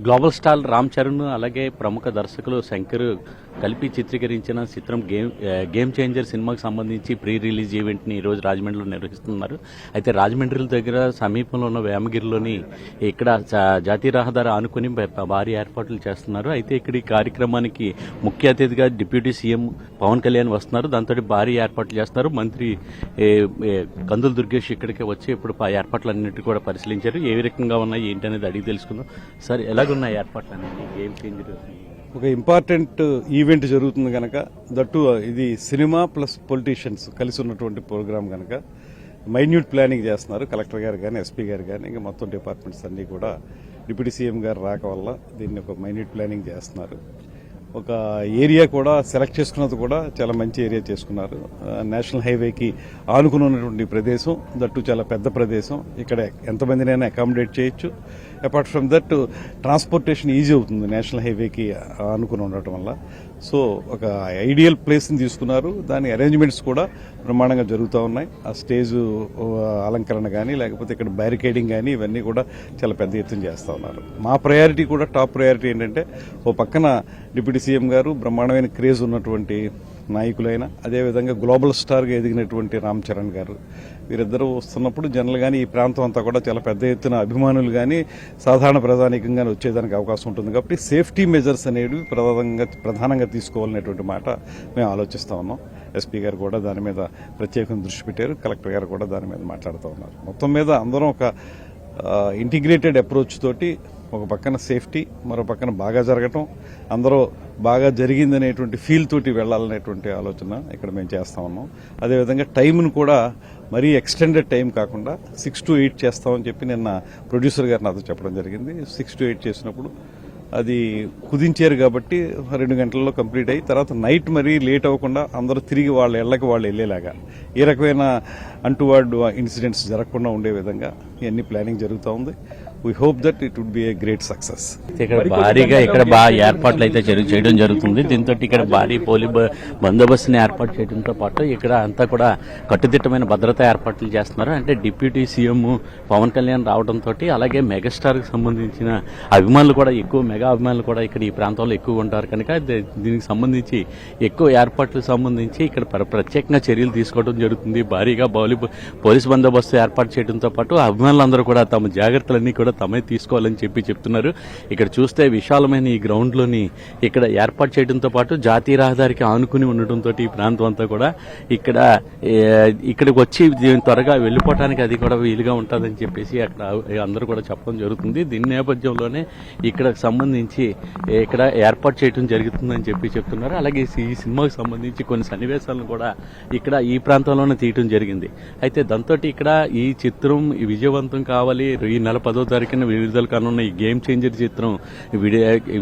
Global star Ram Charan అలాగే ప్రముఖ దర్శకులు శంకర్ కలిపి చిత్రీకరించిన చిత్రం గేమ్ చేంజర్ సినిమాకి సంబంధించి ప్రీ రిలీజ్ ఈవెంట్ని ఈరోజు రాజమండ్రిలో నిర్వహిస్తున్నారు. అయితే రాజమండ్రి దగ్గర సమీపంలో ఉన్న వేమగిరిలోని ఇక్కడ జాతీయ రహదారి ఆనుకుని భారీ ఏర్పాట్లు చేస్తున్నారు. అయితే ఇక్కడ ఈ కార్యక్రమానికి ముఖ్య అతిథిగా డిప్యూటీ సీఎం పవన్ కళ్యాణ్ వస్తున్నారు. దాంతో భారీ ఏర్పాట్లు చేస్తున్నారు. మంత్రి కందుల దుర్గేష్ ఇక్కడికి వచ్చి ఇప్పుడు ఏర్పాట్లన్నింటి కూడా పరిశీలించారు. ఏ రకంగా ఉన్నాయి ఏంటి అనేది అడిగి తెలుసుకుందాం. సార్, ఎలాగున్నాయి ఏర్పాట్లు అనేది గేమ్ చేంజర్? ఒక ఇంపార్టెంట్ ఈవెంట్ జరుగుతుంది కనుక దట్టు ఇది సినిమా ప్లస్ పొలిటీషియన్స్ కలిసి ఉన్నటువంటి ప్రోగ్రామ్ కనుక మైన్యూట్ ప్లానింగ్ చేస్తున్నారు. కలెక్టర్ గారు కానీ ఎస్పీ గారు కానీ ఇంకా మొత్తం డిపార్ట్మెంట్స్ అన్నీ కూడా డిప్యూటీ సీఎం గారు రాక వల్ల దీన్ని ఒక మైన్యూట్ ప్లానింగ్ చేస్తున్నారు. ఒక ఏరియా కూడా సెలెక్ట్ చేసుకున్నది కూడా చాలా మంచి ఏరియా చేసుకున్నారు. నేషనల్ హైవేకి ఆనుకుని ఉన్నటువంటి ప్రదేశం, దట్టు చాలా పెద్ద ప్రదేశం. ఇక్కడ ఎంతమందినైనా అకామిడేట్ చేయొచ్చు. Apart from that transportation easy అవుతుంది నేషనల్ హైవేకి ఆనుకుని ఉండటం వల్ల. సో ఒక ఐడియల్ ప్లేస్ని తీసుకున్నారు. దాని అరేంజ్మెంట్స్ కూడా బ్రహ్మాండంగా జరుగుతూ ఉన్నాయి. ఆ స్టేజ్ అలంకరణ కానీ లేకపోతే ఇక్కడ బ్యారికేడింగ్ కానీ ఇవన్నీ కూడా చాలా పెద్ద ఎత్తున చేస్తూ ఉన్నారు. మా ప్రయారిటీ కూడా టాప్ ప్రయారిటీ ఏంటంటే, ఓ పక్కన డిప్యూటీ సీఎం గారు బ్రహ్మాండమైన క్రేజ్ ఉన్నటువంటి నాయకులైన, అదేవిధంగా గ్లోబల్ స్టార్గా ఎదిగినటువంటి రామ్ చరణ్ గారు, వీరిద్దరూ వస్తున్నప్పుడు జనరల్ కానీ ఈ ప్రాంతం అంతా కూడా చాలా పెద్ద ఎత్తున అభిమానులు కానీ సాధారణ ప్రజానీకంగా వచ్చేదానికి అవకాశం ఉంటుంది. కాబట్టి సేఫ్టీ మెజర్స్ అనేవి ప్రధానంగా తీసుకోవాలనేటువంటి మాట మేము ఆలోచిస్తూ ఉన్నాం. ఎస్పీ గారు కూడా దాని మీద ప్రత్యేకంగా దృష్టి పెట్టారు. కలెక్టర్ గారు కూడా దాని మీద మాట్లాడుతూ ఉన్నారు. మొత్తం మీద అందరం ఒక ఇంటిగ్రేటెడ్ అప్రోచ్ తోటి, ఒక పక్కన సేఫ్టీ, మరో పక్కన బాగా జరగటం, అందరూ బాగా జరిగిందనేటువంటి ఫీల్ తోటి వెళ్లాలనేటువంటి ఆలోచన ఇక్కడ మేము చేస్తా ఉన్నాం. అదేవిధంగా టైంను కూడా మరీ ఎక్స్టెండెడ్ టైం కాకుండా 6 to 8 చేస్తామని చెప్పి నిన్న ప్రొడ్యూసర్ గారు నాతో చెప్పడం జరిగింది. 6 to 8 చేసినప్పుడు అది కుదించారు కాబట్టి 2 గంటల్లో కంప్లీట్ అయ్యి తర్వాత నైట్ మరీ లేట్ అవ్వకుండా అందరూ తిరిగి వాళ్ళ ఇళ్లకు వాళ్ళు వెళ్లేలాగా ఏ రకమైన అంటువర్డ్ ఇన్సిడెంట్స్ జరగకుండా ఉండే విధంగా ఇవన్నీ ప్లానింగ్ జరుగుతూ ఉంది. We hope that it would be a great success. ఇక్కడ భారీగా ఇక్కడ బాగా ఏర్పాట్లు అయితే చేయడం జరుగుతుంది. దీంతో ఇక్కడ భారీ బందోబస్తుని ఏర్పాటు చేయడంతో పాటు ఇక్కడ అంతా కూడా కట్టుదిట్టమైన భద్రతా ఏర్పాట్లు చేస్తున్నారు. అంటే డిప్యూటీ సీఎం పవన్ కళ్యాణ్ రావడంతో అలాగే మెగాస్టార్కి సంబంధించిన అభిమానులు కూడా ఎక్కువ, మెగా అభిమానులు కూడా ఇక్కడ ఈ ప్రాంతంలో ఎక్కువ ఉంటారు కనుక దీనికి సంబంధించి ఎక్కువ ఏర్పాట్లకు సంబంధించి ఇక్కడ ప్రత్యేకంగా చర్యలు తీసుకోవడం జరుగుతుంది. భారీగా పోలీస్ బందోబస్తు ఏర్పాటు చేయడంతో పాటు అభిమానులందరూ కూడా తమ జాగ్రత్తలన్నీ కూడా తమే తీసుకోవాలని చెప్తున్నారు. ఇక్కడ చూస్తే విశాలమైన ఈ గ్రౌండ్లోని ఇక్కడ ఏర్పాటు చేయడంతో పాటు జాతీయ రహదారికి ఆనుకుని ఉండటంతో ఈ ప్రాంతం అంతా కూడా ఇక్కడికి వచ్చి త్వరగా వెళ్ళిపోవడానికి అది కూడా వీలుగా ఉంటుందని చెప్పేసి అక్కడ అందరూ కూడా చెప్పడం జరుగుతుంది. దీని నేపథ్యంలోనే ఇక్కడ సంబంధించి ఇక్కడ ఏర్పాటు చేయడం జరుగుతుందని చెప్తున్నారు. అలాగే ఈ సినిమాకి సంబంధించి కొన్ని సన్నివేశాలను కూడా ఇక్కడ ఈ ప్రాంతంలోనే తీయటం జరిగింది. అయితే దాంతో ఇక్కడ ఈ చిత్రం విజయవంతం కావాలి, ఈ నెల 10వ తారీఖున విడుదల కానున్న ఈ గేమ్ చేంజర్ చిత్రం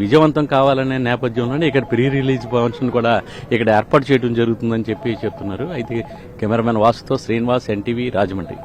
విజయవంతం కావాలనే నేపథ్యంలోనే ఇక్కడ ప్రీ రిలీజ్ ఫంక్షన్ కూడా ఇక్కడ ఏర్పాటు చేయడం జరుగుతుందని చెప్తున్నారు. అయితే కెమెరామెన్ వాసుతో శ్రీనివాస్, ఎన్టీవీ, రాజమండ్రి.